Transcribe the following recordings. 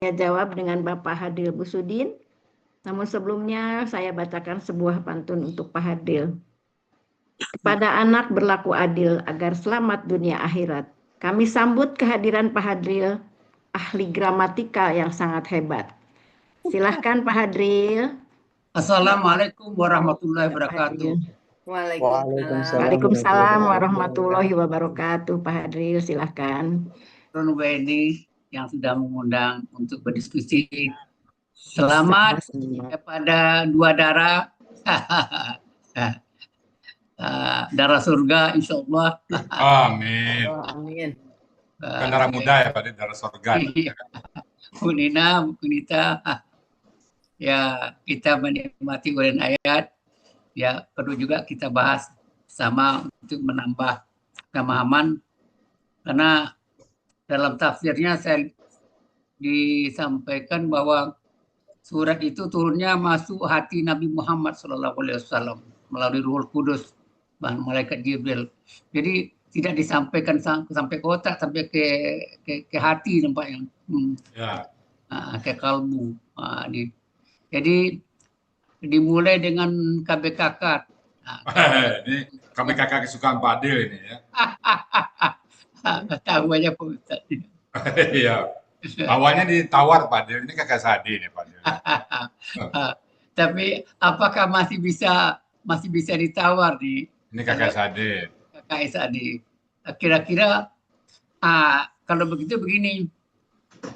Saya jawab dengan Bapak Hadil Busudin. Namun sebelumnya saya bacakan sebuah pantun untuk Pak Hadil. Kepada anak berlaku adil agar selamat dunia akhirat. Kami sambut kehadiran Pak Hadil, ahli gramatika yang sangat hebat. Silahkan Pak Hadil. Assalamualaikum warahmatullahi wabarakatuh. Waalaikumsalam warahmatullahi wabarakatuh. Pak Hadil, silahkan. Ron WNI yang sudah mengundang untuk berdiskusi. Selamat kepada dua darah. Darah surga, insya Allah. Amin. Amin. Bukan darah muda ya, Pak, darah surga. Bu Nina, Bu Nita, ya kita menikmati uraian ayat. Ya perlu juga kita bahas sama untuk menambah pemahaman, karena dalam tafsirnya saya disampaikan bahwa surat itu turunnya masuk hati Nabi Muhammad SAW melalui Ruhul Kudus, malaikat Jibril. Jadi tidak disampaikan sampai ke otak, sampai ke hati nampaknya, ke kalbu. Jadi dimulai dengan KBKK. Ini KBKK kesukaan Pak Adil ini ya. Tahu aja Pak Ustaz. Iya. Awalnya ditawar Pak Adil, ini kakak Sadi nih Pak Adil. Tapi apakah masih bisa ditawar di ini kakak Sadi. Kakak Sadi. Kira-kira kalau begitu begini.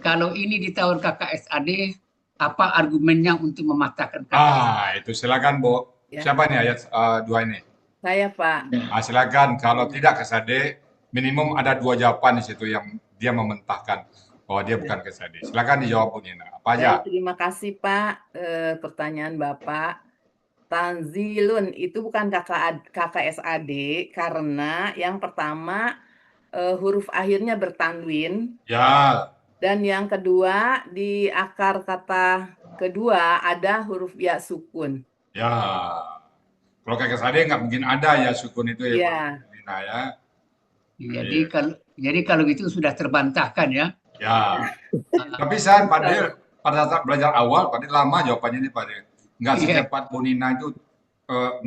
Kalau ini ditawar kakak SAD, apa argumennya untuk mematahkan kakak? Itu silakan Bu. Ya. Siapa nih ayat 2 ini? Saya Pak. Silakan. Kalau tidak KSAD, minimum ada 2 jawaban di situ yang dia mementahkan bahwa dia bukan KSAD. Silakan dijawab Bu Nina. Apa aja? Terima kasih Pak. Pertanyaan Bapak. Tanzilun itu bukan KKSAD karena yang pertama huruf akhirnya bertanwin. Ya. Dan yang kedua di akar kata kedua ada huruf ya sukun. Ya. Kalau KKSAD nggak mungkin ada ya sukun itu ya. Ya. Nina, ya. Jadi kalau gitu sudah terbantahkan ya. Ya. Tapi San, Pak Adil, pada saat belajar awal, Pak Adil lama jawabannya ini Pak Adil. Nggak secepat Bu Nina itu,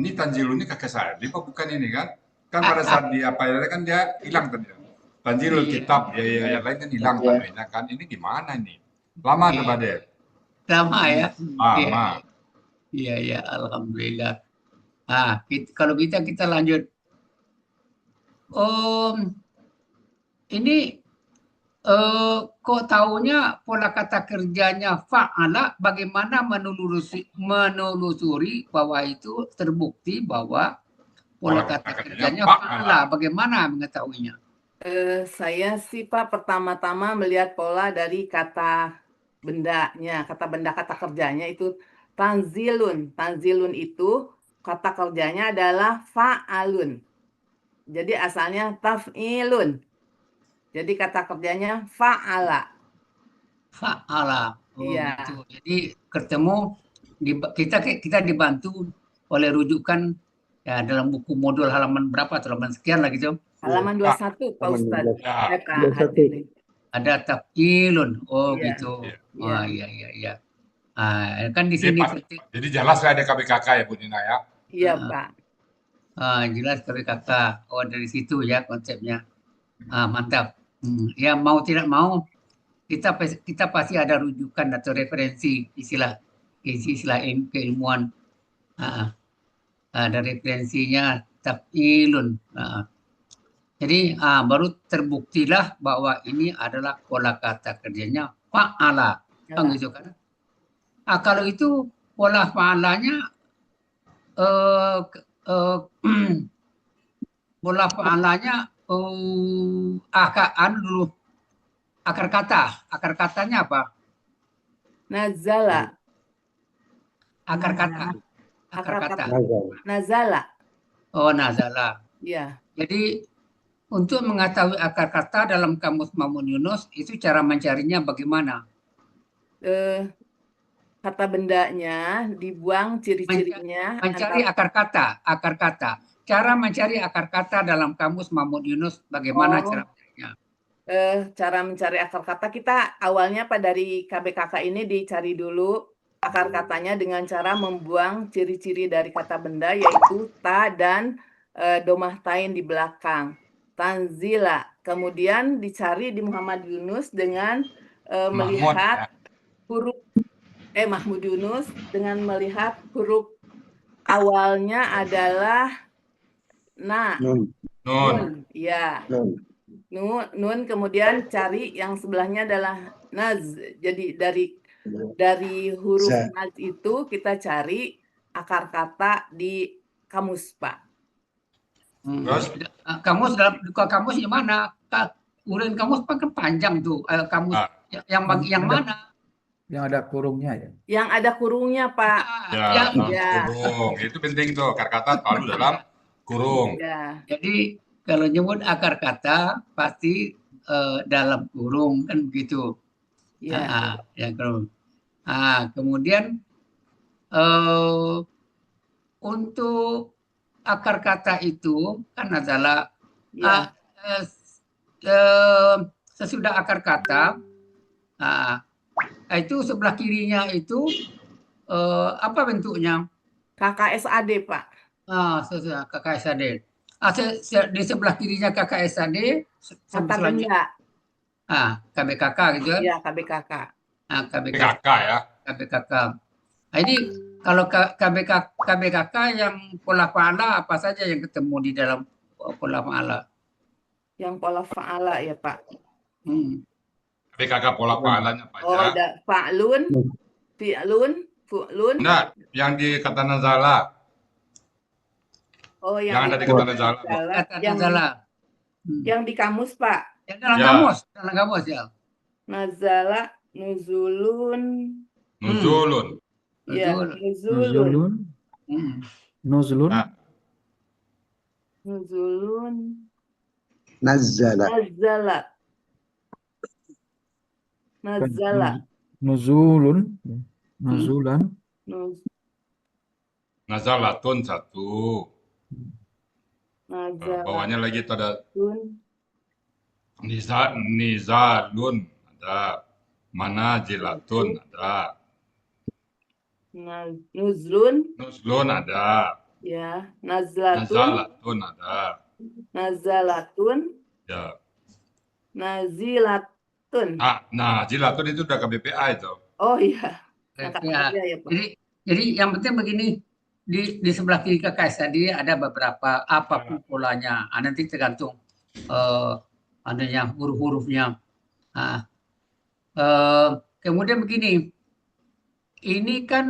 ini Tanzilun ini KKSAD, Pak bukan ini kan? Kan pada saat dia kan dia hilang tadi. Tanzilul kitab, ya yang lain kan hilang tanwinnya kan. Ini gimana nih? Lama tuh Pak Adil? Lama ya. Lama. Iya, alhamdulillah. Kalau kita lanjut. Ini kok taunya pola kata kerjanya fa'ala, bagaimana menelusuri bahwa itu terbukti bahwa pola kata kerjanya fa'ala, bagaimana mengetahuinya? Saya sih Pak pertama-tama melihat pola dari kata bendanya, kata kerjanya itu tanzilun. Tanzilun itu kata kerjanya adalah fa'alun. Jadi asalnya taf'ilun. Jadi kata kerjanya fa'ala. Fa'ala. Iya. Gitu. Jadi ketemu kita dibantu oleh rujukan ya dalam buku modul halaman berapa, halaman sekian lah gitu. Halaman 21 Pak Ustadz. Ada taf'ilun. Gitu. Iya. Kan di sini jadi jelas lah ada KBKK ya Bu Nina ya. Iya Pak. Jelas KBKK. Dari situ ya konsepnya. Mantap. Ya mau tidak mau kita pasti ada rujukan atau referensi istilah keilmuan. Ada referensinya taf'ilun. Jadi baru terbuktilah bahwa ini adalah pola kata kerjanya fa'ala. Kan gitu kan? Kalau itu pola fa'alanya pola fa'alanya akar katanya apa? Nazala. Akar kata. Nazala. Oh, nazala. Iya. Jadi untuk mengetahui akar kata dalam kamus Mamun Yunus itu cara mencarinya bagaimana? Kata bendanya dibuang ciri-cirinya. Mencari akar kata. Cara mencari akar kata dalam kamus Mamun Yunus bagaimana cara mencarinya? cara mencari akar kata, kita awalnya dari KBKK ini dicari dulu akar katanya dengan cara membuang ciri-ciri dari kata benda, yaitu ta dan domah tain di belakang. Tanzila. Kemudian dicari di Muhammad Yunus dengan melihat huruf Mahmud Yunus dengan melihat huruf awalnya adalah nun. Ya. Nun, kemudian cari yang sebelahnya adalah naz. Jadi dari huruf naz itu kita cari akar kata di kamus, Pak. Terus? Kamus dalam kamus yang mana? Uraian kamus kan panjang tuh. Kamus yang mana? Yang ada kurungnya ya. Yang ada kurungnya, Pak. Ya, kurung. Itu penting tuh. Akar kata selalu dalam kurung. Ya. Jadi kalau nyebut akar kata pasti dalam kurung kan begitu. Ya. Ya kurung. Kemudian untuk akar kata itu kan adalah sesudah akar kata itu sebelah kirinya itu apa bentuknya? KKSAD, Pak. Sesudah KKSAD. Di sebelah kirinya KKSAD Kata benda. KBKK gitu kan? Iya, KBKK. KBKK ya. KBKK. Ini kalau KBKK yang pola fa'ala apa saja yang ketemu di dalam pola fa'ala? Yang pola fa'ala ya, Pak. KBKK pola fa'alanya apa aja? Ada fa'lun, fi'lun, fu'lun. Enggak, yang di kata nazala. Yang ada di kata nazala. Yang di kamus, Pak. Yang dalam kamus ya. Nazala, nuzulun. Nuzulun. Ya, nuzulun. Nuzulun. Nuzulun. Nazzala. Nuzulun. Nuzulan. Nazalatun satu. Bawahnya lagi itu ada nizalun ada. Manazilatun ada. Nuzlun ada. Ya, nazalatun ada. Nazalatun. Ya. Nazilatun. Nazilatun itu udah KBPA itu. Oh iya. Jadi yang penting begini, di sebelah kiri KKSAD ada beberapa apapun polanya. Nanti tergantung huruf-hurufnya. Kemudian begini, ini kan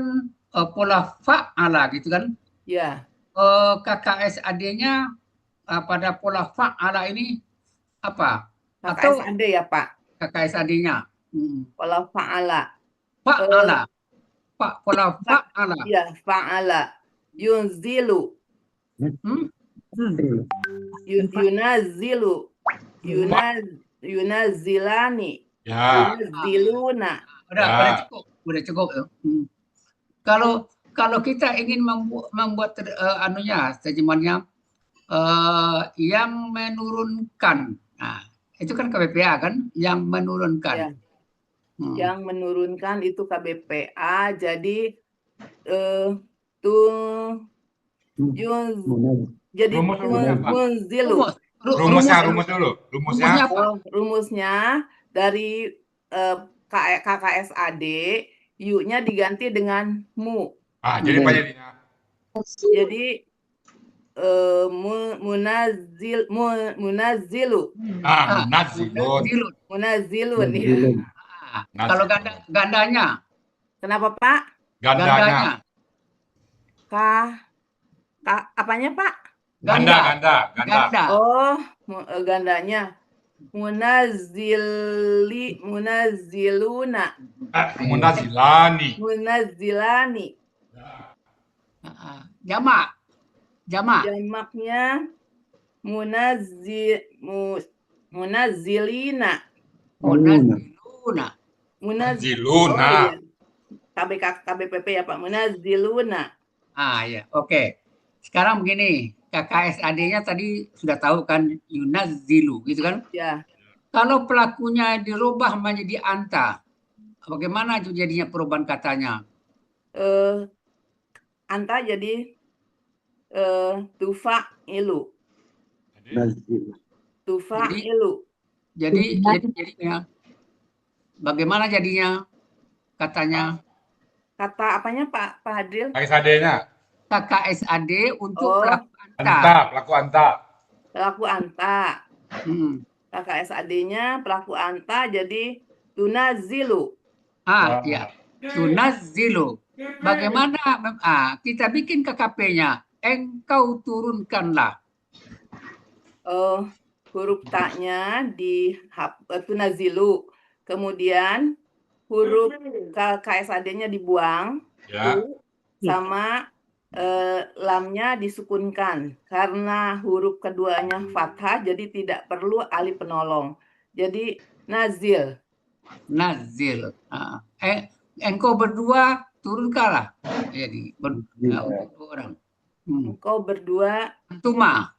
pola fa'ala gitu kan? Ya. KKSAD-nya pada pola fa'ala ini apa? KKSAD ya, Pak? KKSAD-nya. Pola fa'ala. Fa'ala. Pola fa'ala. Iya, fa'ala. Yunzilu. Yunazilu. Yunazilani. Ya. Yunaziluna. Udah cukup. Kalau kita ingin membuat terjemahannya yang menurunkan. Nah, itu kan KBPA kan yang menurunkan. Ya. Yang menurunkan itu KBPA. Jadi jadi munzilu. Rumusnya dari KKSAD, U-nya diganti dengan mu. Jadi apa jadinya? Jadi munazilu. Munazilun. Kalau gandanya? Kenapa, Pak? Gandanya. Apanya, Pak? Ganda. Oh, gandanya. Munaziluna. Munazilani. Jamak. Jamaknya munazilina. Munaziluna. KBPP ya, Pak. Munaziluna. Ya, oke. Sekarang begini, KKSAD-nya tadi sudah tahu kan, Yunazilu, gitu kan? Ya. Kalau pelakunya dirubah menjadi anta, bagaimana itu jadinya perubahan katanya? Anta jadi tufa ilu. Nazil. Tufa Jadi- ilu. Jadinya bagaimana jadinya katanya Kata apanya Pak Hadril? KSAD-nya. KKSAD untuk Oh. pelaku anta. Anta, pelaku anta. Pelaku anta. Hmm. KKSAD-nya pelaku anta jadi tunazilu. Ya. Tunazzilu. Bagaimana kita bikin KKP-nya? Engkau turunkanlah. Huruf ta-nya di tunazilu. Kemudian huruf KSAD-nya dibuang. Ya. Sama lamnya disukunkan. Karena huruf keduanya fathah, jadi tidak perlu alif penolong. Jadi nazil. Nazil. Engkau berdua turunkanlah. Jadi untuk dua orang. Engkau berdua Antuma.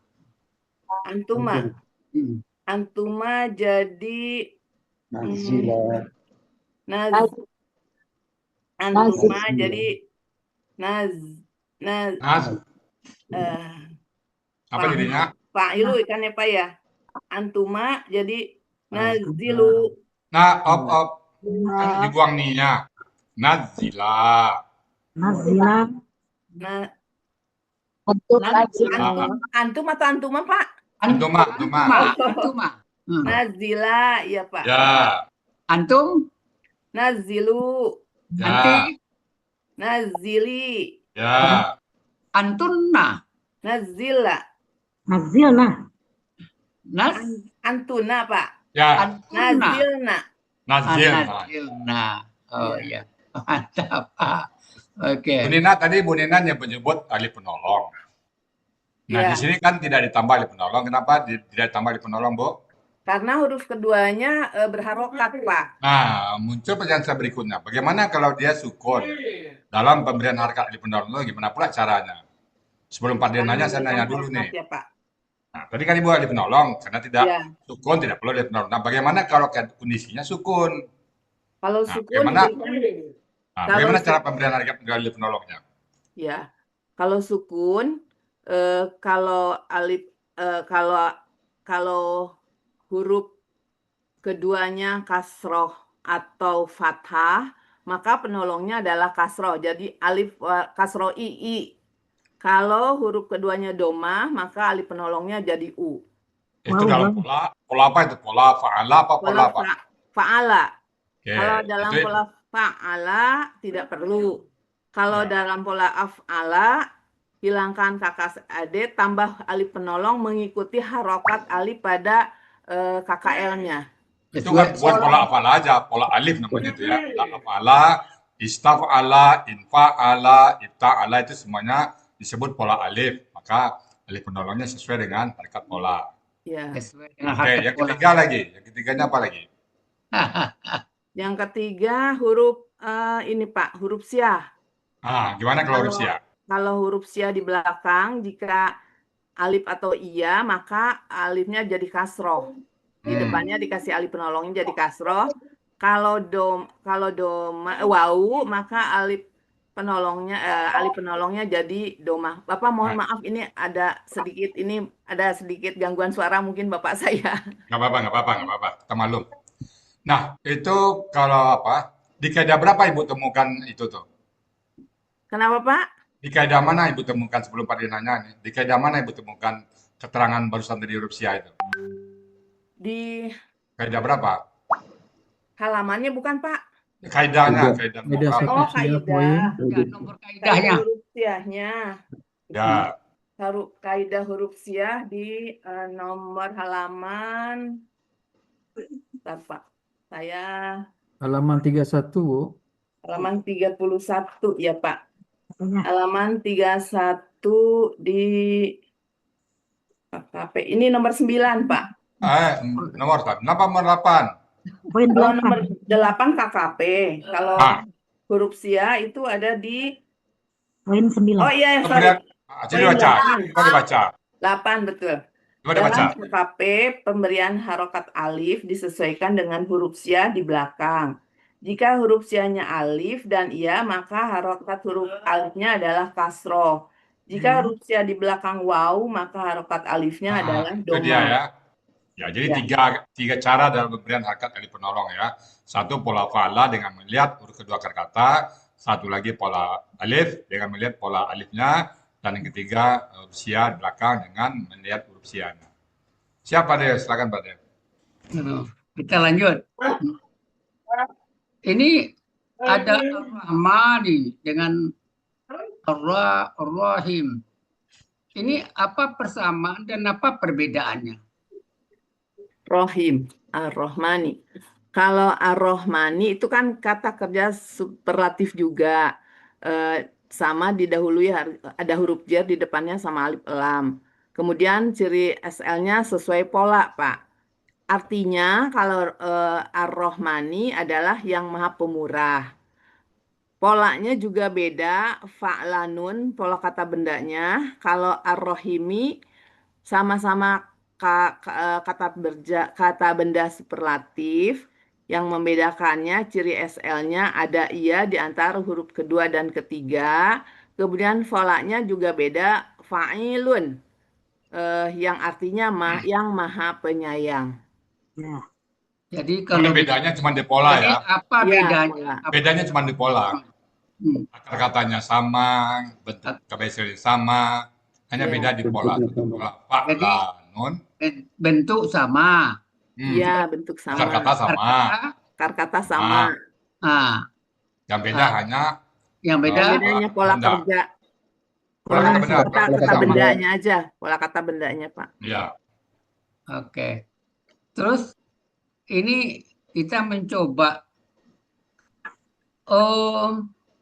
antuma. Antuma jadi Nazila. antuma jadi Apa jadinya? fa'ilu kan ya Pak ya. Antuma jadi nazilu. Nah, kan dibuang ninya. Nazila. Antum atau antuma Pak? Antuma. Nazila ya Pak. Ya. Antum? Nazilu. Ya. Anti? Nazili. Ya. Antunna. Nazila. Nas? Antuna Pak. Ya. Nazilna. Nazilna. Oh iya. Mantap. Oke. Bu Nina yang menyebut alif penolong. Nah, Ya. di sini kan tidak ditambah alif penolong. Kenapa tidak ditambah alif penolong, Bu? Karena huruf keduanya berharokat Pak. Nah, muncul pertanyaan berikutnya. Bagaimana kalau dia sukun? Dalam pemberian harkat alif penolong itu gimana pula caranya? Sebelum Pak Dir nanya, saya nanya dulu nih. Ya, Pak. Nah, tadi kan Ibu alif penolong, karena tidak Ya. sukun, tidak perlu alif penolong. Nah, bagaimana kalau kondisinya sukun? Kalau Nah, sukun bagaimana cara pemberian harkat alif penolongnya? ya. Kalau sukun kalau alif kalau huruf keduanya kasroh atau fathah, maka penolongnya adalah kasroh. Jadi alif kasroh i. Kalau huruf keduanya domah, maka alif penolongnya jadi u. Itu dalam pola apa itu? Pola fa'ala apa pola apa? Fa'ala. Oke, Kalau dalam itu- pola fa'ala tidak perlu. Kalau Ya. dalam pola af'ala, hilangkan KKSAD, tambah alif penolong mengikuti harokat alif pada KKL-nya. Itu kan bukan pola afala aja, pola alif namanya itu ya. Afala, istafala, infa'ala, ibta'ala itu semuanya disebut pola alif. Maka alif penolongnya sesuai dengan harkat pola. Ya. Sesuai dengan Oke, harkat yang pola. ketiga lagi. Yang ketiganya apa lagi? Yang ketiga huruf ini Pak, huruf syah. Gimana kalau huruf syiah? Kalau huruf syah di belakang, jika alif atau iya, maka alifnya jadi kasroh. Di depannya dikasih alif penolongnya jadi kasroh. Kalau wawu, maka alif penolongnya jadi domah. Bapak mohon maaf, ini ada sedikit gangguan suara mungkin Bapak saya. Nggak apa-apa. Kita maklum. Nah, itu kalau apa? Di kaidah berapa Ibu temukan itu tuh? Kenapa Pak? Di kaidah mana Ibu temukan sebelum Pak Dir nanya nih? Di kaidah mana Ibu temukan keterangan barusan dari huruf syiah itu? Di Kaidah berapa? halamannya bukan Pak? Kaidahnya, Kaidah nomor satu berapa? syiah poin. Ya, nomor kaidahnya. Huruf syahnya. Ya, Kaidah huruf syah di nomor halaman. Bentar, Pak. Saya Halaman 31, Bu. halaman 31 ya Pak. Halaman 31 di KKP. Ini nomor 9 Pak. nomor 8. Kenapa nomor 8? Oh, nomor 8 KKP. Kalau Ah. huruf syah itu ada di Poin 9. Oh iya, Kemudian, sorry. jadi baca. Coba dibaca. 8 betul. Coba dibaca. Dalam KKP, pemberian harokat alif disesuaikan dengan huruf sya di belakang. Jika huruf syanya alif dan iya, maka harokat huruf alifnya adalah kasroh. Jika huruf sya di belakang waw, maka harokat alifnya adalah Itu dia doma. ya. Ya, jadi tiga cara dalam pemberian harokat alif penolong ya. Satu pola fa'ala dengan melihat huruf kedua akar kata, satu lagi pola alif dengan melihat pola alifnya, dan yang ketiga huruf sya di belakang dengan melihat huruf syanya. Siapa deh? Silakan Pak Deh. Kita lanjut. Ini ada Ar-Rahmani dengan Ar-Rahim. Ini apa persamaan dan apa perbedaannya? Rohim, Ar-Rahmani. Kalau Ar-Rahmani itu kan kata kerja superlatif juga. Sama didahului ada huruf jar di depannya sama alif lam. Kemudian ciri SL-nya sesuai pola, Pak. Artinya kalau Ar-Rahmani adalah yang maha pemurah. Polanya juga beda, fa'lanun, pola kata bendanya. Kalau Ar-Rahimi sama-sama kata benda superlatif. Yang membedakannya ciri SL-nya ada iya di antara huruf kedua dan ketiga. Kemudian polanya juga beda, fa'ilun, yang artinya yang maha penyayang. Jadi Ini kalau bedanya cuma di pola jadi ya. apa Ya, bedanya? pola. Bedanya cuma di pola. Akar katanya sama, bentuk KBSL sama, hanya Iya. beda di pola. Fa'lanun. Bentuk sama. Iya, bentuk Akar sama. kata sama. Akar kata sama. Ah, Yang beda hanya yang beda Bedanya pola benda. kerja. Pola kata benda. Kata bendanya aja, pola kata bendanya, Pak. Iya. Oke. Terus ini kita mencoba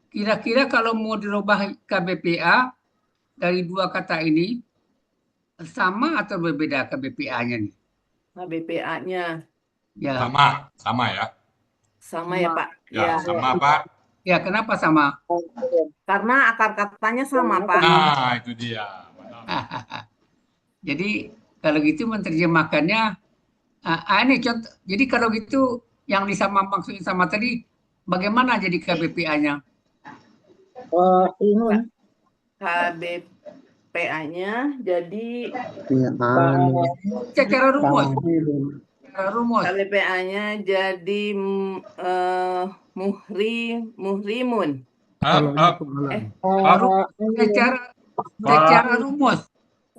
kira-kira kalau mau dirubah KBPA dari dua kata ini sama atau berbeda KBPA-nya nih? KBPA-nya Ya. Sama ya. sama ya, Pak. Ya, sama Pak. Ya, kenapa sama? Karena akar katanya sama, Pak. Nah, itu dia. Jadi kalau gitu menerjemahkannya ini contoh. Jadi kalau gitu yang disama maksudnya sama tadi bagaimana jadi KBPA-nya? KBPA-nya jadi Secara rumus. Secara rumus. KBPA-nya jadi muhrimun. Secara rumus.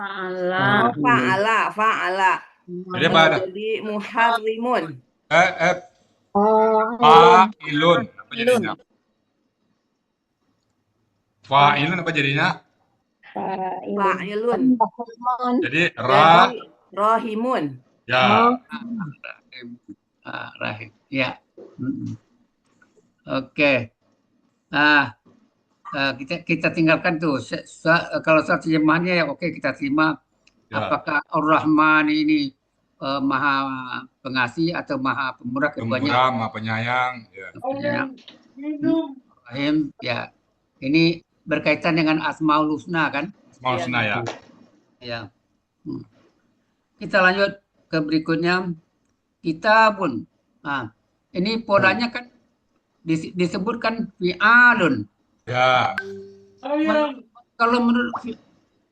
Fa'ala. Jadi apa? Jadi muharrimun. Fa'ilun. Apa jadinya? Fa'ilun apa jadinya? Fa'ilun. Jadi Rohimun. Ya. Rahim. Ya. Oke. Kita tinggalkan tuh. Kalau soal terjemahannya ya oke kita terima. Ya. Apakah Ar-Rahman ini maha pengasih atau maha pemurah keduanya? Pemurah, maha penyayang. Ya. Rahim. Ya. Ini berkaitan dengan Asmaul Husna kan? Asmaul Husna ya. Ya. Kita lanjut ke berikutnya. Kitabun. Nah, ini polanya kan disebutkan fi'alun. Ya. Kalau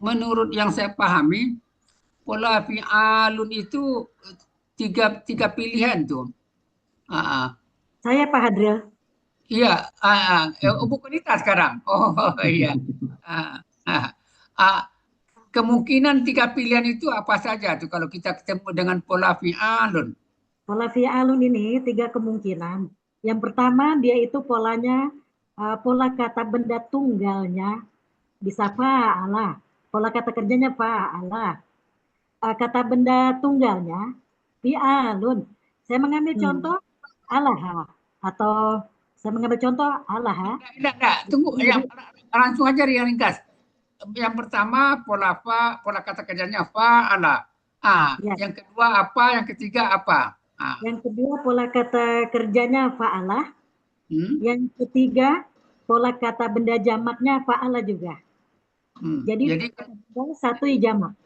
menurut yang saya pahami, pola fi'alun itu tiga pilihan tuh. Saya Pak Hadril. Iya, bukan Ita sekarang. Oh iya. Kemungkinan tiga pilihan itu apa saja tuh kalau kita ketemu dengan pola fi'alun? Pola fi'alun ini tiga kemungkinan. Yang pertama dia itu polanya pola kata benda tunggalnya bisa fa'ala. Pola kata kerjanya fa'ala. Kata benda tunggalnya fi'alun. Saya mengambil contoh alaha atau saya mengambil contoh alaha. Enggak. Tunggu, langsung aja yang ringkas. Yang pertama pola kata kerjanya fa'ala. Ya. Yang kedua apa? Yang ketiga apa? Yang kedua pola kata kerjanya fa'ala. Yang ketiga pola kata benda jamaknya fa'ala juga. Jadi satu jamak.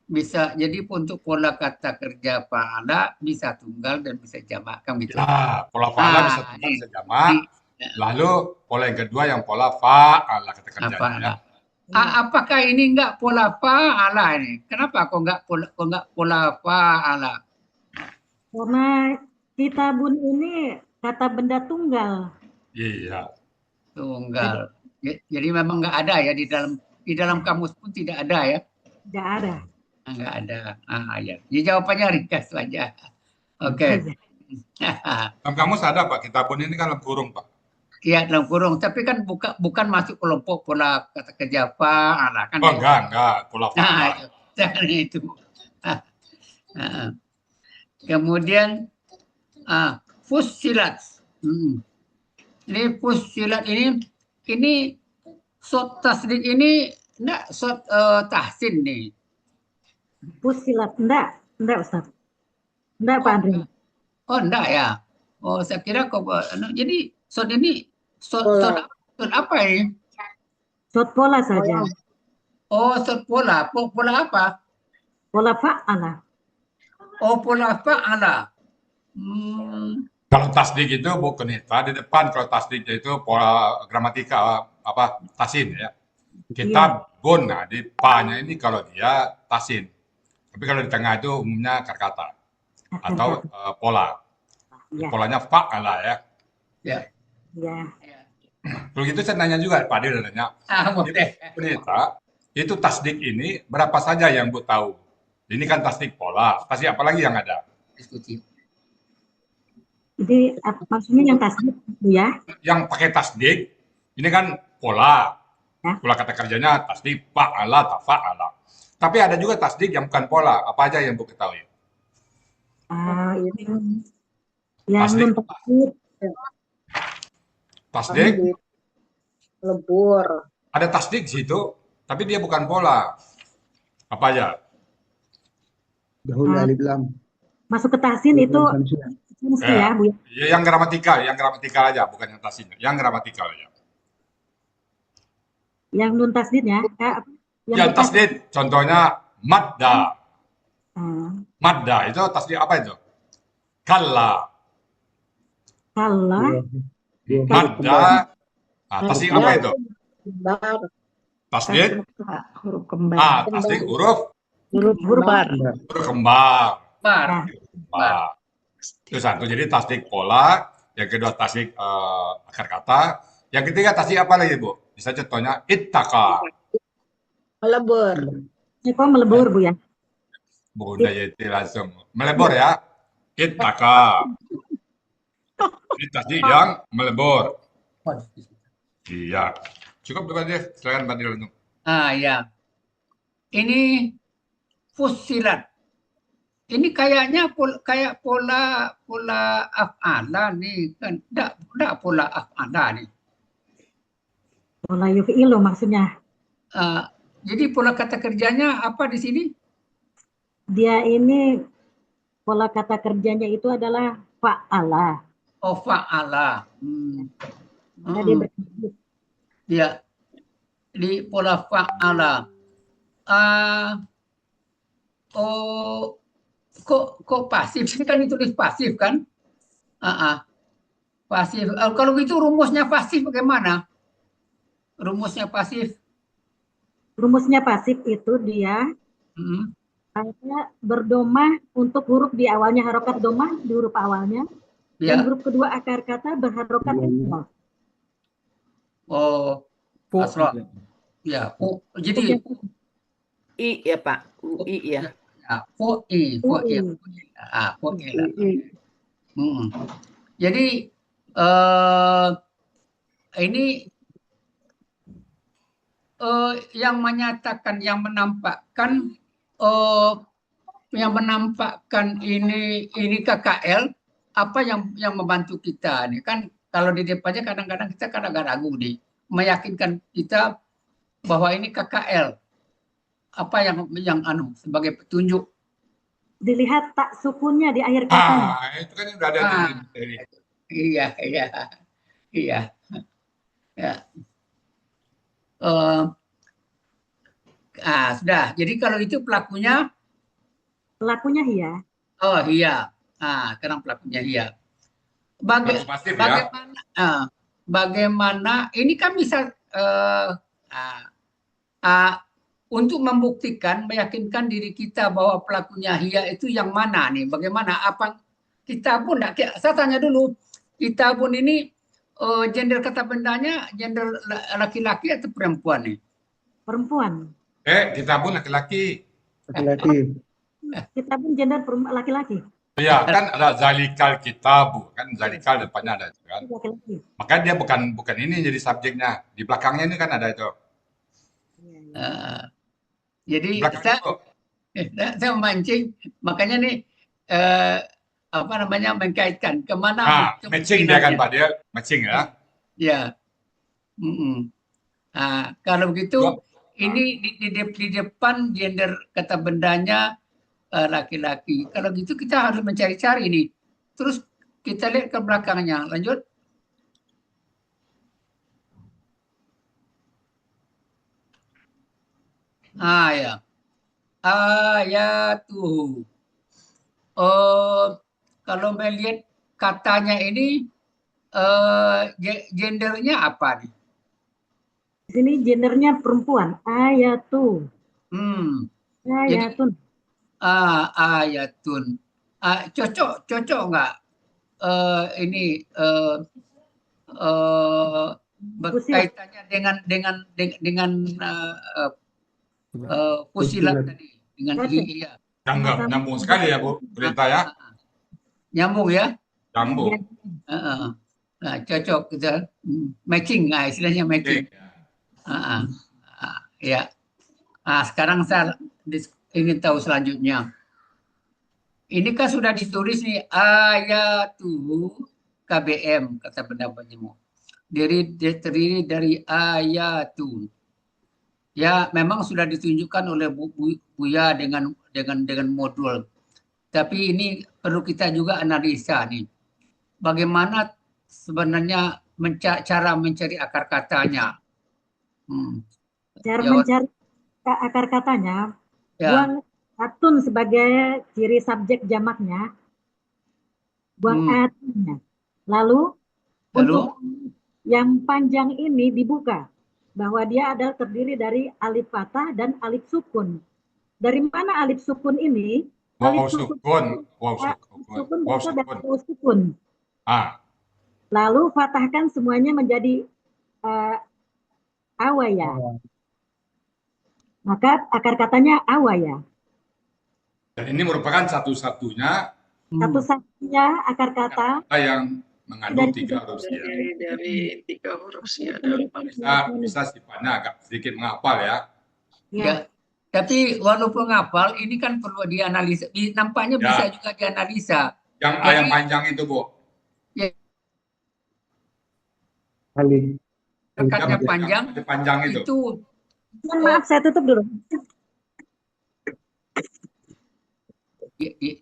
bisa jadi untuk pola kata kerja fa'ala bisa tunggal dan bisa jamak kan gitu. Ya, pola fa'ala bisa Ah, tunggal, ini, bisa jamak. ini Lalu pola yang kedua yang pola fa'ala kata kerjanya ya. fa'ala. Apakah ini enggak pola fa'ala ini? Kenapa kok enggak pola fa'ala? Karena kitabun ini kata benda tunggal. Iya. Tunggal. Jadi memang enggak ada ya di dalam kamus pun tidak ada ya. Tidak ada. Enggak ada. Ya. Jadi jawabannya ringkas saja. Oke. Dalam kamus ada Pak, kitabun ini kan dalam kurung Pak. Iya dalam kurung, tapi kan bukan masuk kelompok pola kata kerja fa'ala kan. Oh enggak, pola fa'ala. Nah, jangan itu. Kemudian fussilat. Ini fussilat ini sot tasdid ini enggak sot tahsin nih. Fusilat, enggak Ustaz. Enggak Pak Andri. Oh enggak ya. Oh saya kira kok jadi sot ini sot apa ini? Sot pola saja. Oh sot pola. Pola apa? Pola fa'ala. Oh pola fa'ala. Kalau tasdik itu bukan di depan, kalau tasdiknya itu pola gramatika apa tasin ya. Kita bun, nah di pa-nya ini kalau dia tasin. Tapi kalau di tengah itu umumnya karkata atau pola. Ya. Polanya fa'ala ya. Ya. Ya. Kalau gitu saya nanya juga, Pak Adil nanya. Boleh. Penita, itu tasdik ini berapa saja yang Bu tahu? Ini kan tasdik pola, tasdik apa lagi yang ada? Diskusi. Jadi maksudnya yang tasdid ya? Yang pakai tasdik, ini kan pola. Ya. Pola kata kerjanya tasdik fa'ala, tafa'ala. Tapi ada juga tasdik yang bukan pola. Apa aja yang Bu ketahui? Ini yang Tasdik. non tasdid. Tasdik, Lebur. ada tasdik di situ, tapi dia bukan pola. Apa aja? Dahulu alif lam. Masuk ke tahsin itu mesti ya, Bu. Ya, yang gramatikal aja, bukan yang tasdik. Yang gramatikal aja. Yang nun tasdidnya, Yang tasdid, contohnya madda. Madda itu tasdid apa itu? Kalla. Kalla. Madda. Tasdid apa itu? Kembar. Tasdid. Huruf kembar. Tasdid huruf Kembar. kembar. Bar. Itu satu. Jadi tasdik pola, yang kedua tasdik akar kata, yang ketiga tasdik apa lagi Bu? Bisa contohnya ittaka. Melebur. Ini kok melebur Bu ya? Bunda Yeti langsung melebur ya. Ittaka. Ini tasdik yang melebur. Iya. Cukup Pak Adil. Silakan Pak Adil. Ya. Ini fussilat. Ini kayaknya kayak pola af'ala nih kan. Enggak pola af'ala nih. Pola yufi'ilu maksudnya. Jadi pola kata kerjanya apa di sini? Dia ini pola kata kerjanya itu adalah fa'ala. Oh, fa'ala. Karena dia bertasdid. Ya. Di pola fa'ala. Kok pasif? Ini kan ditulis pasif kan? Pasif. Kalau gitu rumusnya pasif bagaimana? Rumusnya pasif. Rumusnya pasif itu dia berdomah untuk huruf di awalnya, harokat domah di huruf awalnya, dan huruf kedua akar kata berharokat nol. Oh, asal. Ya, jadi I ya Pak, UI ya. Fu'i. Jadi ini yang menyatakan, yang menampakkan ini KKL, apa yang membantu kita nih kan? Kalau di depannya kadang-kadang kita agak ragu nih, meyakinkan kita bahwa ini KKL. Apa yang sebagai petunjuk? Dilihat tak sukunnya di akhir katanya. Itu kan udah ada di Iya. Ya. Sudah. Jadi kalau itu pelakunya Pelakunya Hia. Oh iya. Ah, sekarang pelakunya iya. Pelaku pasif ya. Bagaimana? Bagaimana? Ini kan bisa untuk membuktikan, meyakinkan diri kita bahwa pelakunya Hia itu yang mana nih? Bagaimana? Apa kita pun saya tanya dulu, kita pun ini gender kata bendanya gender laki-laki atau perempuan nih? Perempuan. Kita pun laki-laki. Laki-laki. Kita pun gender laki-laki. Ya, kan ada zalikal kitabu, kan zalikal depannya ada itu kan. Laki-laki. Makanya dia bukan ini jadi subjeknya. Di belakangnya ini kan ada itu. Jadi Belakang saya memancing, makanya nih apa namanya mengkaitkan kemana matching dia kan Pak, dia matching ya. Ya. Kalau begitu ini di depan gender kata bendanya laki-laki. Kalau gitu kita harus mencari-cari nih. Terus kita lihat ke belakangnya. Lanjut. Ya. Ayatuhu. Kalau melihat katanya ini gendernya apa nih? Di sini gendernya perempuan. Ayatu. Ayatun. Ayatun. Cocok nggak ini berkaitannya dengan fusilat tadi dengan iya. Nyambung sekali ya Bu, berita ya. Nyambung ya? Nyambung. Nah, cocok kita matching, istilahnya matching. Ya. Sekarang saya ingin tahu selanjutnya. Ini kan sudah ditulis nih ayatuhu KBM kata benda penjemu. Terdiri dari ayatun. Ya, memang sudah ditunjukkan oleh Buya dengan modul. Tapi ini perlu kita juga analisa nih. Bagaimana sebenarnya cara mencari akar katanya? Cara mencari akar katanya, buang atun sebagai ciri subjek jamaknya, buang atunnya. Lalu untuk yang panjang ini dibuka bahwa dia adalah terdiri dari alif fathah dan alif sukun. Dari mana alif sukun ini? Waw sukun. Lalu fathahkan semuanya menjadi awaya. Maka akar katanya awaya. Dan ini merupakan satu-satunya akar kata yang mengandung 3 huruf sia. Dari 3 huruf sia. Bisa sifatnya agak sedikit menghafal ya. Ya. Tapi walaupun ngapal, ini kan perlu dianalisa. Nampaknya bisa juga dianalisa. Yang A yang panjang itu, Bu. Ya. Akadnya panjang itu. Maaf, saya tutup dulu.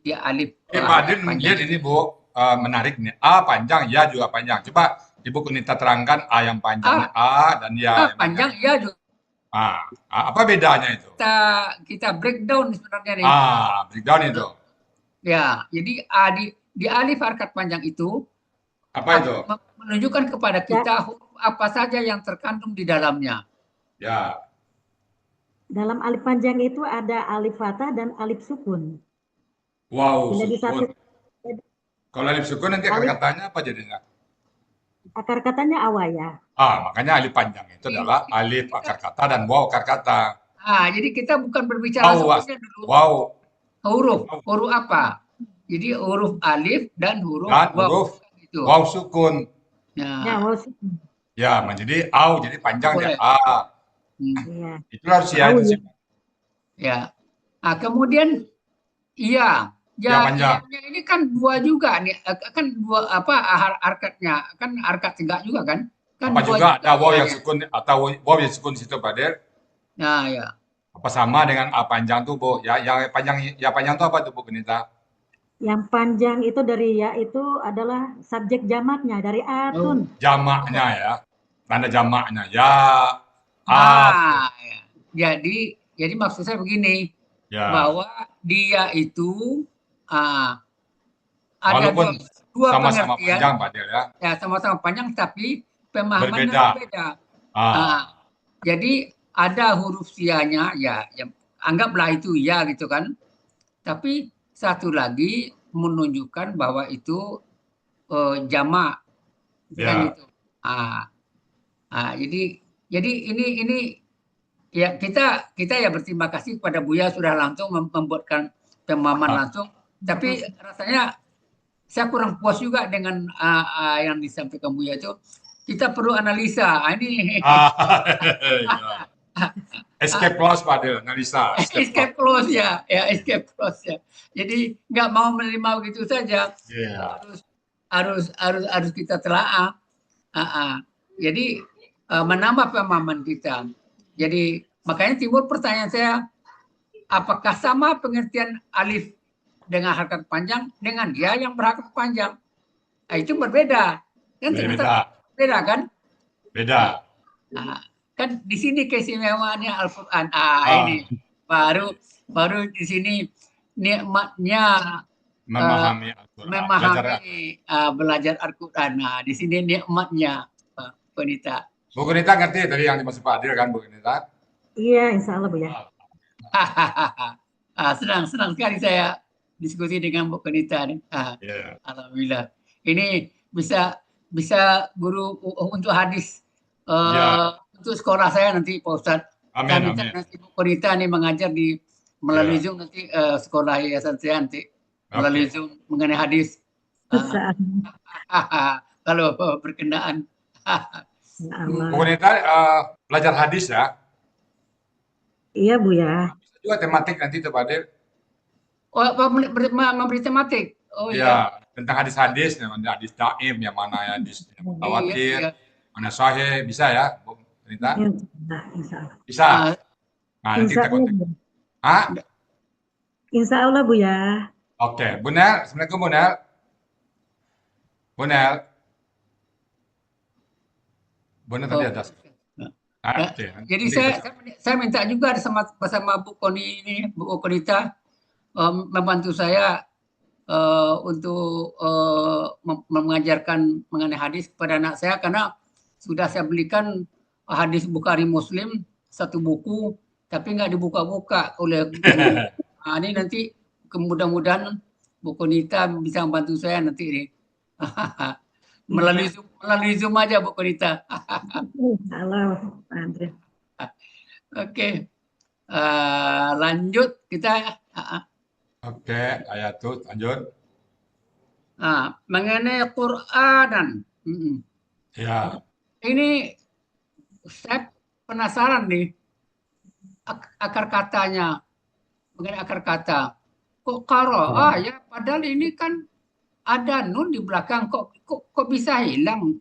Dia alif. Pak Din, lihat ini Bu, menarik nih. A panjang, ya juga panjang. Coba Ibu Kunita terangkan A yang panjang, A dan ya. Panjang, ya juga. Apa bedanya itu? Kita breakdown sebenarnya nih. Breakdown itu. Ya, jadi di alif harakat panjang itu apa itu? Menunjukkan kepada kita apa saja yang terkandung di dalamnya. Ya. Dalam alif panjang itu ada alif fathah dan alif sukun. Wow, sukun. Kalau alif sukun nanti akar katanya apa jadinya? Akar katanya awaya. Makanya alif panjang itu adalah alif akar kata dan waw akar kata. Jadi kita bukan berbicara sebelumnya dulu. Huruf apa? Jadi huruf alif dan huruf waw sukun. Waw sukun. Ya, menjadi au, jadi panjang ya A. Itu harus ya. Ya. Kemudian iya. Ya, ini kan dua juga nih, kan dua harkatnya, kan harkat tegak juga kan? Apa juga ada waw yang sukun atau waw yang sukun situ Pak Der? Nah, ya. Apa sama dengan A panjang tuh Bu? Yang panjang tuh apa tuh Bu Kunita? Yang panjang itu dari ya itu adalah subjek jamaknya dari atun. Jamaknya ya, tanda jamaknya ya. Jadi maksud saya begini, bahwa dia itu ada Walaupun dua sama-sama pengertian, panjang Pak Adil ya. ya sama-sama panjang tapi pemahamannya Berbeda. berbeda. Ah, Jadi ada huruf sianya ya, anggaplah itu ya gitu kan. Tapi satu lagi menunjukkan bahwa itu jamak kan ya. gitu. Jadi ini ya kita ya berterima kasih kepada Buya sudah langsung membuatkan pemahaman langsung. Tapi rasanya saya kurang puas juga dengan yang disampaikan Buya itu. Kita perlu analisa. Ini Ya. Escape clause Pak Adil, analisa. escape clause ya, escape clause ya. Jadi nggak mau menerima begitu saja. Yeah. Harus kita telaah. Jadi menambah pemahaman kita. Jadi makanya timbul pertanyaan saya, apakah sama pengertian alif dengan harakat panjang dengan dia yang berharakat panjang? Itu berbeda. Kan beda kan? Beda. Kan di sini keistimewaannya Al-Qur'an. Ini baru di sini nikmatnya memahami belajar Al-Qur'an. Di sini nikmatnya Bu Nita. Bu Nita ngerti tadi yang dimaksud Pak Adil kan Bu Nita? Iya, insya Allah Bu ya. Senang sekali saya diskusi dengan Bu Nita. Alhamdulillah. Ini bisa guru untuk hadis untuk sekolah saya nanti Pak Ustadz. Saya minta nanti Bu Nita nih mengajar melalui Zoom nanti sekolah yayasan saya nanti melalui Zoom mengenai hadis. Kalau berkenaan. Bu Nita belajar hadis ya? Iya Bu ya. Bisa juga tematik nanti itu Pak Adil. Memberi tematik. Oh iya. Tentang hadis-hadis, hadis daim, yang mana hadis mutawatir, mana sahih, bisa ya Bu Nita? Bisa. Nah, nanti kita kontak. Insya Allah Bu ya. Oke, Bu Nel, Assalamualaikum Bu Nel. Bu Nel. Bu Nel tadi atas. Jadi saya minta juga bersama Bu Koni ini, Bu Konita membantu saya untuk mengajarkan mengenai hadis kepada anak saya karena sudah saya belikan hadis Bukhari Muslim satu buku tapi nggak dibuka-buka oleh guru. Ini nanti mudah-mudahan Bu Konita bisa membantu saya nanti ini. melalui Zoom aja Bu Konita. Halo Pak Andre. Oke. Lanjut kita. Oke, ayat tuh lanjut. Mengenai Qur'anan. Ya. Ini saya penasaran nih akar katanya. Mengenai akar kata. Kok qara'a ya? Padahal ini kan ada nun di belakang. Kok bisa hilang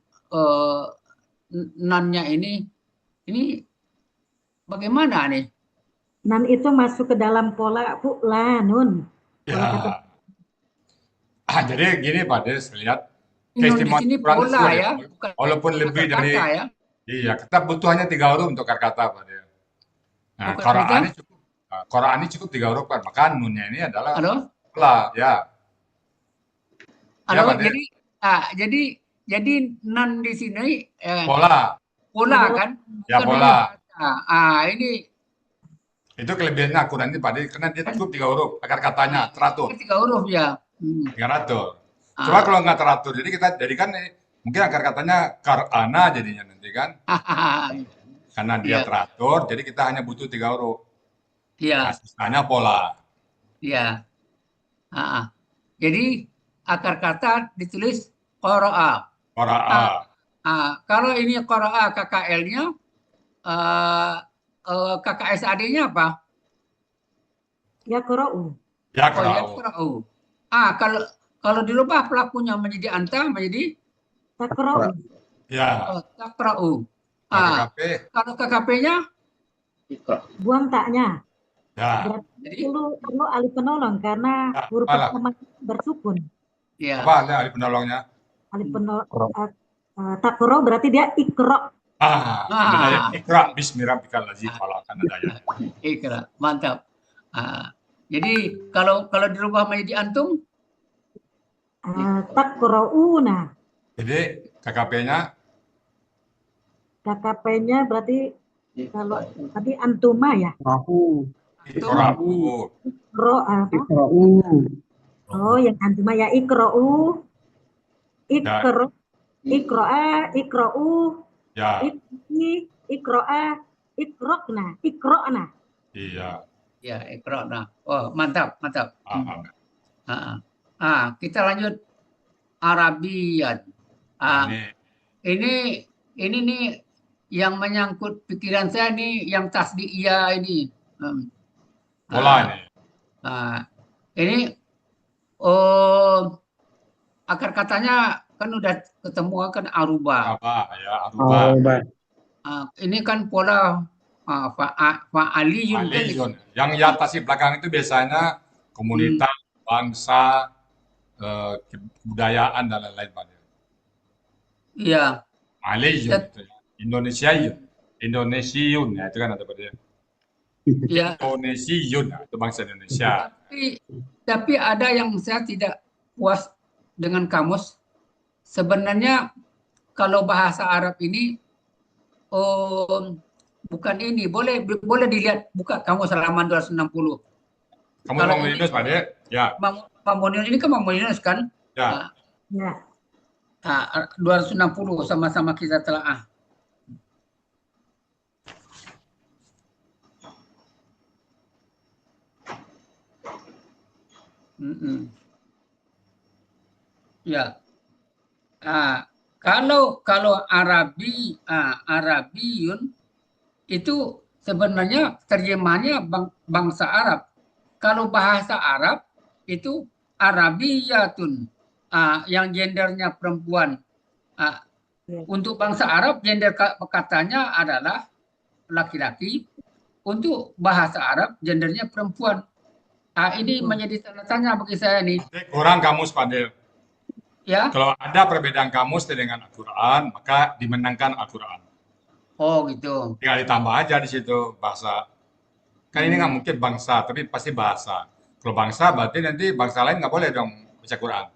nannya ini? Ini bagaimana nih? Nan itu masuk ke dalam pola fu'la nun. Ya. Jadi gini Pak Des, lihat keistimewaan di sini pola ya, walaupun lebih dari ya. Iya, kita butuh hanya 3 huruf untuk kata Pak Des. Nah, Qur'an ini cukup 3 huruf kan, maka nunnya ini adalah pola, ya. Halo, jadi nan di sini pola kan? Ya, pola. Ini itu kelebihannya Al-Quran ini Pak Des, karena dia cukup 3 huruf, akar katanya teratur. 3 huruf ya. Teratur. Coba kalau nggak teratur, jadi kita jadikan mungkin akar katanya Qar'ana jadinya nanti kan. Karena dia teratur, jadi kita hanya butuh 3 huruf. Iya. Nah, sisanya pola. Iya. Jadi akar kata ditulis qara'a. Qara'a. Kalau ini qara'a KKL-nya, KKSAD-nya apa? Ya qara'u. Ya qara'u. Kalau dirubah pelakunya menjadi anta menjadi takra'u. Ya. Takra'u. Kalau KKP-nya buang taknya. Ya. Berarti perlu alif penolong karena huruf pertama bersukun. Ya. Apa ada alif penolongnya? Alif penolong takra'u berarti dia ikra. Ikra bismi rabbikal ladzi khalaq, kan ada ya. Ikra, mantap. Jadi kalau dirubah menjadi antum, Taqra'una. Jadi KKP-nya KKP-nya berarti kalau tadi antuma ya. Rahu. Iqra'u. Ro apa? Iqra'u. Oh, yang antuma ya ikra'u. Ikro. Ikro'a, ikra'u, Ya, ikro'a, ikrokna, ikrokna. iya. ya Iqra. Nah, oh mantap. Kita lanjut Arabian. Ini nih yang menyangkut pikiran saya nih, yang tasdiyah ini. Pola ini. Ini akar katanya kan udah ketemu kan aruba. Aruba. Ini kan pola fa'aliyun. Aliyun. Yang di atas di belakang itu biasanya komunitas, bangsa, kebudayaan dan lain-lain, Pak. Iya. Aliyun itu. Indonesiun ya, itu kan ada pada Iya. Indonesiun, itu bangsa Indonesia. Tapi ada yang saya tidak puas dengan kamus. Sebenarnya kalau bahasa Arab ini bukan ini, boleh dilihat, buka kamus halaman 260. Kamu mau Yunus, Pak De? Ya. Mamunir ini kan Mamunir kan? Ya. Ya. 260 sama-sama kita telah. Ya. Kalau Arabiyun itu sebenarnya terjemahannya bangsa Arab. Kalau bahasa Arab itu Arabiyatun, yang gendernya perempuan. Untuk bangsa Arab gender katanya adalah laki-laki. Untuk bahasa Arab gendernya perempuan. Ini menjadi tanda tanya bagi saya nih. Kurang kamus, Pak De. Ya. Kalau ada perbedaan kamus dengan Al-Quran, maka dimenangkan Al-Quran. Oh gitu. Tinggal ditambah aja di situ bahasa. Kan ini nggak mungkin bangsa, tapi pasti bahasa. Kalau bangsa berarti nanti bangsa lain nggak boleh dong baca Quran.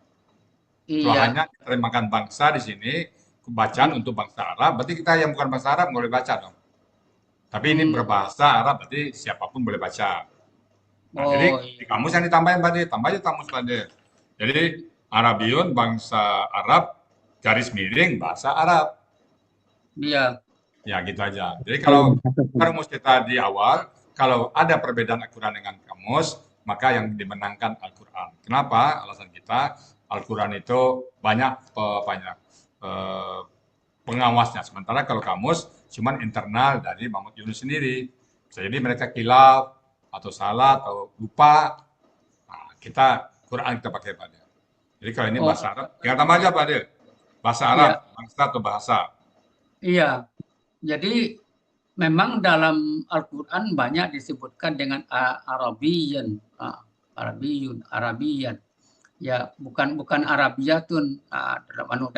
Kalau hanya terjemahkan bangsa di sini, bacaan untuk bangsa Arab, berarti kita yang bukan bangsa Arab nggak boleh baca dong. Tapi ini berbahasa Arab, berarti siapapun boleh baca. Nah, jadi di kamus yang ditambahin, Pak De, tambah aja kamus, Pak De. Jadi Arabiyun bangsa Arab, garis miring bahasa Arab. Iya. Ya gitu aja. Jadi kalau rumus kita di awal, kalau ada perbedaan Al-Quran dengan kamus, maka yang dimenangkan Al-Quran. Kenapa? Alasan kita, Al-Quran itu banyak pengawasnya. Sementara kalau kamus, cuman internal dari Muhammad Yunus sendiri. Bisa jadi mereka kilaf, atau salah, atau lupa. Nah, Quran kita pakai, Pak De. Jadi kalau ini bahasa Arab, tinggal tambah aja, Pak De. Bahasa Arab, bangsa atau bahasa. Iya. Jadi memang dalam Al-Quran banyak disebutkan dengan Arabian, Arabian. Ya, bukan Arabiyatun. Dalam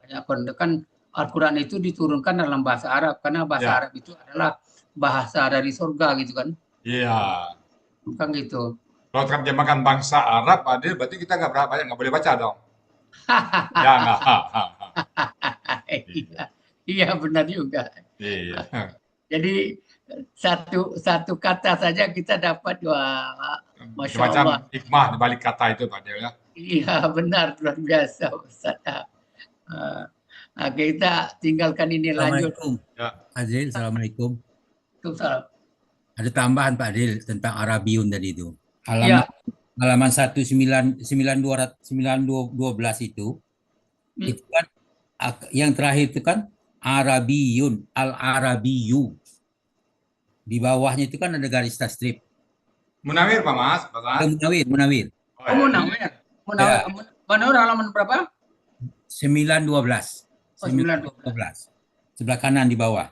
banyak kan Al-Quran itu diturunkan dalam bahasa Arab karena bahasa Arab itu adalah bahasa dari surga gitu kan. Iya. Bukan gitu. Kalau terjemahkan bangsa Arab, Adil, berarti kita nggak boleh baca dong. Ya nggak. Iya benar juga. Iya. Jadi satu kata saja kita dapat Masya Macam Allah. hikmah di balik kata itu, Pak Adil ya. Iya benar, luar biasa Ustaz. Kita tinggalkan ini lanjut. Ya. Adil, Assalamualaikum. Waalaikumsalam. Ada tambahan Pak Adil tentang Arabiyun tadi itu. Halaman 1912 itu kan yang terakhir itu kan Arabiyun, Al-Arabiyu. Di bawahnya itu kan ada garis strip. Munawir, Pak Mas. Munawir. Oh, Munawir. Munawir halaman berapa? 912. 912. Sebelah kanan di bawah.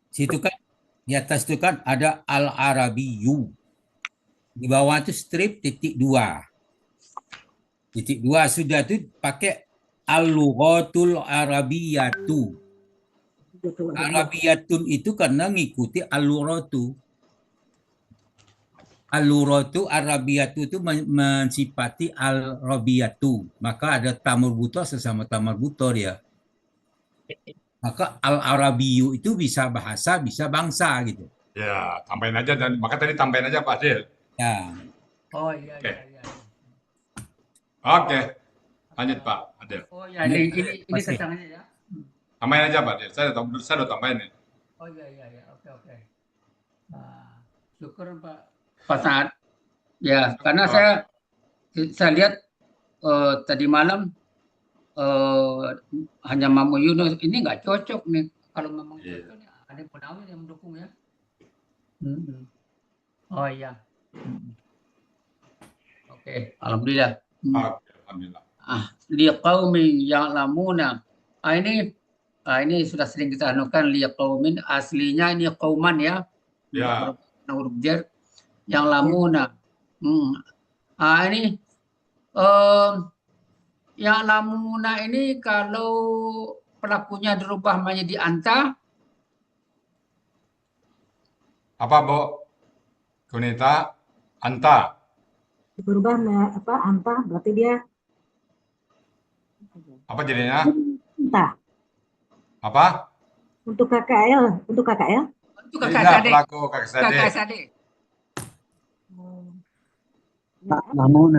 Situ kan di atas itu kan ada Al-Arabiyu. Di bawah itu strip titik 2. Titik 2 sudah itu pakai Al-Lughatul Arabiyatu. Arabiyatun itu karena ngikuti Al-Lughatu. Al-luratu Arabiyatu itu mensifati al-rabiyatu. Maka ada tamar buto sesama tamar buto dia. Maka al-arabiyu itu bisa bahasa, bisa bangsa gitu. Ya, tambahin aja dan maka tadi tambahin aja Pak Adil. Ya. Oh iya Oke. iya iya. Oke, lanjut Pak Adil. Oh ya ini Masih. kesannya ya. Tambahin aja Pak Adil. Saya udah tambahin nih. Oh iya iya iya. Oke oke. Nah, syukur Pak Saad. Ya, karena saya lihat tadi malam hanya Mamu Yunus ini nggak cocok nih. Kalau memang Iya. cocok nih ada penawir yang mendukung ya. Oh iya. Oke, alhamdulillah. Oke, alhamdulillah. Liqaumin ya'lamuna. Ini sudah sering kita anukan liqaumin, aslinya ini qauman ya. Ya. Huruf jar yang lamuna. Ini yang lamuna ini kalau pelakunya dirubah menjadi anta, Apa Bu? Kunita, anta. Berubah anta berarti dia Apa jadinya? entah. Apa? Untuk KKL, itu kakak Tidak, sadik. pelaku kakak sadik. Kakak sadik. Tak lamun.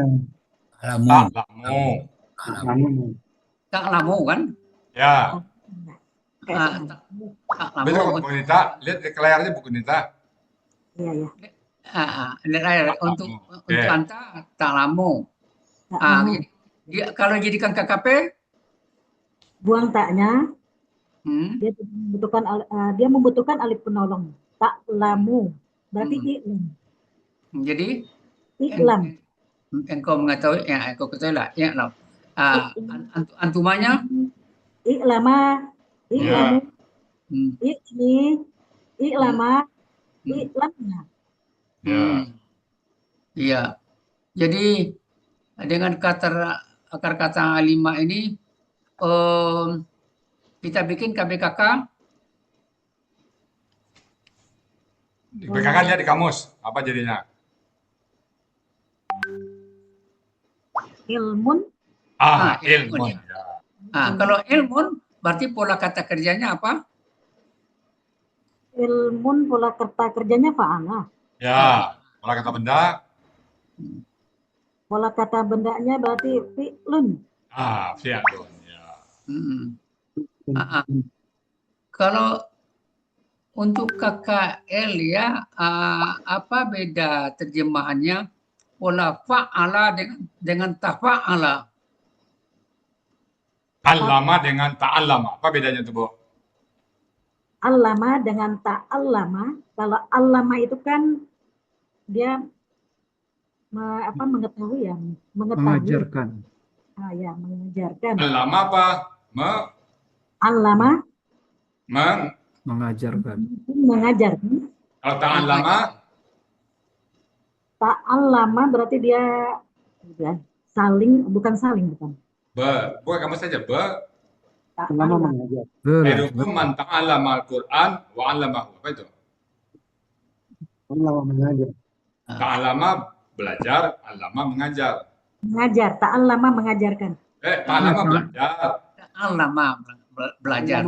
Alamun. Tak lamu. Lamun. Kak lamu kan? Ya. Tak Betul lamu. Bu Kunita, lihat di layarnya Bu Kunita. Iya ya. Untuk Oke. anta tak lamu. Kalau jadikan KKP, Buang taknya, hmm, dia membutuhkan alif penolong. Tak lamu. Berarti iklam. jadi Iklam. engkau mengetahui, ya engkau ketahui lah, ya lah. Antumanya, Iklama. Iklamu. Ikni. Iklama. Hmm. Iklamnya. Ya. Iya. Jadi dengan akar kata 5 ini kita bikin KBKK. Di BKK dia di kamus. Apa jadinya? Ilmun. Ilmun. Ya. Kalau ilmun berarti pola kata kerjanya apa? Ilmun pola kata kerjanya fa'ala. Ya. Pola kata benda. Pola kata bendanya berarti fi'lun. Fi'lun. Ya. Kalau untuk KKL ya, apa beda terjemahannya? Pola fa'ala dengan tafa'ala. Allama dengan ta'allama. Apa bedanya tuh Bu? Allama dengan ta'allama. Kalau allama itu kan dia mengetahui ya, Mengajarkan. Ya, mengajarkan. Allama apa? Allama Mengajarkan. mengajarkan. Kalau ta'allama? Ta'allama berarti dia bukan saling. Bukan kamu saja. Lama mengajar. Khairukum man ta'allama al-Qur'an wa 'allamahu. Apa itu? Lama mengajar. Ta'allama belajar, allama mengajar. Mengajar, ta'allama mengajarkan. Ta'allama belajar. Allama belajar.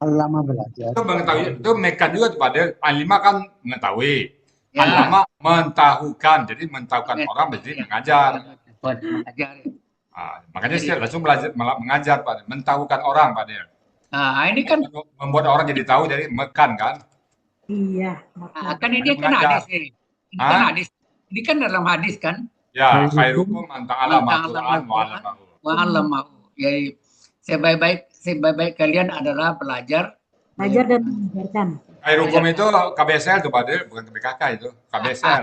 Lama belajar. Itu mengetahui, itu mereka juga pada alima kan mengetahui. Ya. Allama mentahukan. Jadi mentahukan orang berarti mengajar. Mengajar. Makanya saya langsung belajar malah mengajar Pak, mentahukan orang Pak Del. Ini kan Membuat orang jadi tahu dari mekan kan. Iya. kan ini kan hadis nih. Ini kan hadis. Ini kan dalam hadis kan. Ya, khairukum man ta'allama al-Qur'an wa 'allamahu. Wa 'allamahu. Jadi sebaik-baik kalian adalah belajar. Belajar dan mengajarkan. Khairukum itu KBSL tuh Pak Del, bukan KBKK itu. KBSL.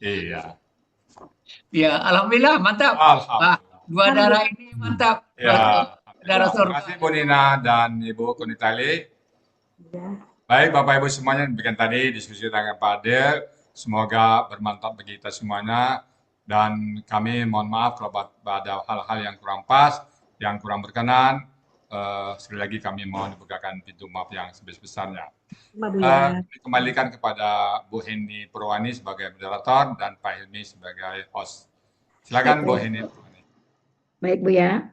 Iya. Ya, alhamdulillah mantap. Alhamdulillah. Dua darah ini mantap. Ya. Darah Terima surga. kasih Bu Nina dan Ibu Kunitali. Ya. Baik Bapak Ibu semuanya, demikian tadi diskusi dengan Pak Adil. Semoga bermanfaat bagi kita semuanya. Dan kami mohon maaf kalau ada hal-hal yang kurang pas, yang kurang berkenan. sekali lagi kami mohon dibukakan pintu maaf yang sebesar-besarnya. Alhamdulillah. Dikembalikan kepada Bu Hendy Purwani sebagai moderator dan Pak Hilmi sebagai host. Silakan Bu Hendy Purwani. Baik Bu ya.